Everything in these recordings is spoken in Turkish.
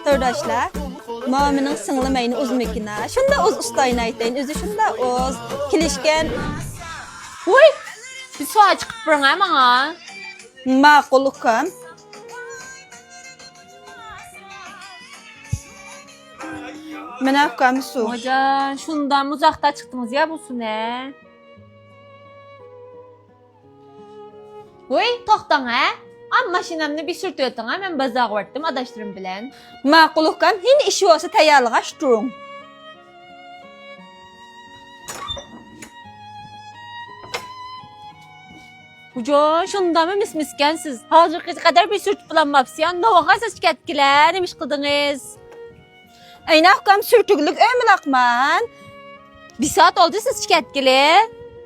Tördaşlar, mamının sınlımayını uzmekina. Şunda uz ustayını aytayın, özü şunda uz. Kilişken... Uy, bir suğa çıkıp bana bana. Maqulukam. Mena hukam su. Hoca, şundan uzakta çıktınız ya bu su ne? Uy, toxtan ha? Am maşinamni bir sürtüyordun ha, ben bazağa vardım adaşlarım bilen. Maqulukam, hindi işi olsa tayarlığa şturun. Hoca, şundan mı miskensiz? Hazır kadar bir sürtüp bulanmapsın. Novağa siz ketkiler, demiş kıldınız. Ayna hukam sürtüklük ömün akman. Bir saat oldu siz şikayetkili.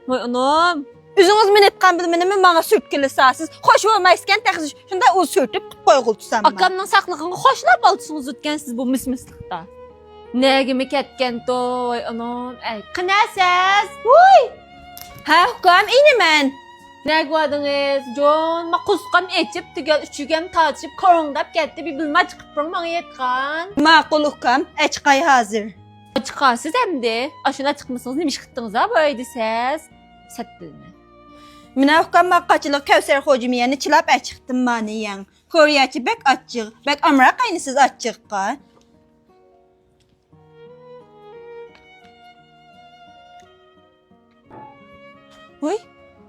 Vay anam. Üzünüz minetkan bilmenimi bana sürtkili sasız. Hoş olmaysken teksiz. Şunda uz sürtüp koyğultusam ben. Akamdan saklığını hoşlar baltısınız ötken siz bu mismislikta. Ne gibi ketken to, vay anam. Ey, kınasız. Uy. Ha hukam ini men. Ne gördünüz? John, ma kuskan etip, tügel üçügen taçıp, korundap gitti. Bir bilme çıkıp bana yetkan. Maqulukam, eçkay hazır. Çıkarsız hem de. Aşına çıkmışsınız, demiş kıttınız ha böyle ses. Sattığını. Mina hukam maqaçılık Kevser hocumiyeni çilap açıktım maniyen. Koriyacı bek açık. Bek amra kaynısız açık ka. Oy.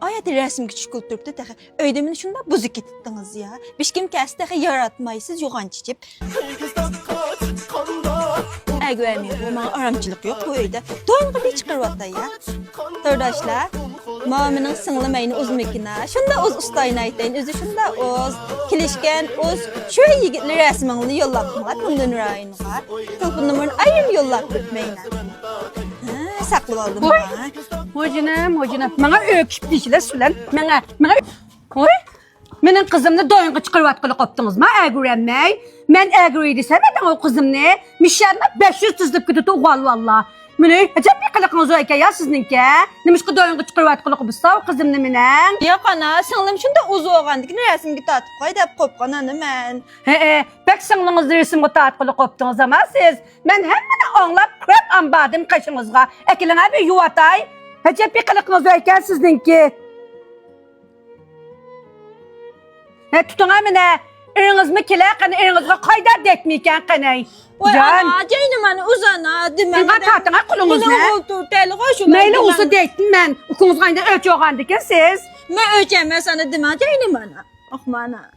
Ayet resim küçük kulturda tağı. Öydemin şunda buzu getittiniz ya. Bişkim kəs tağı yaratmaysız yoğan çiçip. Güvemiyor. Bu bana aramçılık yok bu öyde. Doyunca bir çıkarvatta ya. Tördaşlar, mamının sınlımayını uzmekina. Şunda uz ustayını aytayın. Özü şunda uz. Kilişken uz. Şöyle yigitli resmini yollakma. Tümden rayınığa. Telefon numarını ayrım yollak bitmeyine. Saklı aldım ha. Hocam. Bana öküp dişiler sülen. Bana. Oy. Menin kızımni doyunga çıkarvatqılı qopdunuz ma əgürəmmək. Mən əgürəydi səbədən o kızımni. Mişyarına 500 tızlıb gidiyordu oğal valla. Mene acaba bir kılıqınız o ya sizinki. Nemiş ki doyunga çıkarvatqılı qopsa o kızımni menen. Ya ana, sınlım şunda uz oğandık. Ne resim git atıp qaydap qopqan anı mən. Bək sınlığınızı resim qopdunuz qopdunuz ama siz. Mən həmmini anlap krep ambadım qaşınızga. Əkilinə bir yuvatay. Acaba bir kılıqınız o ya sizinki. Tutun amine, iriniz mi kilaqan, irinizga qaydar dekmeyken qanay. Oy ana, ceynim ana uzana, dimene. Sen tatına kulunuz ne? Yine oldu, deli hoşuna. Meyle usu dektin ben, ukunuz qayda ölçü oğandıken siz. Mən ölçəmə sana dimene, ceynim ana. Oxmana.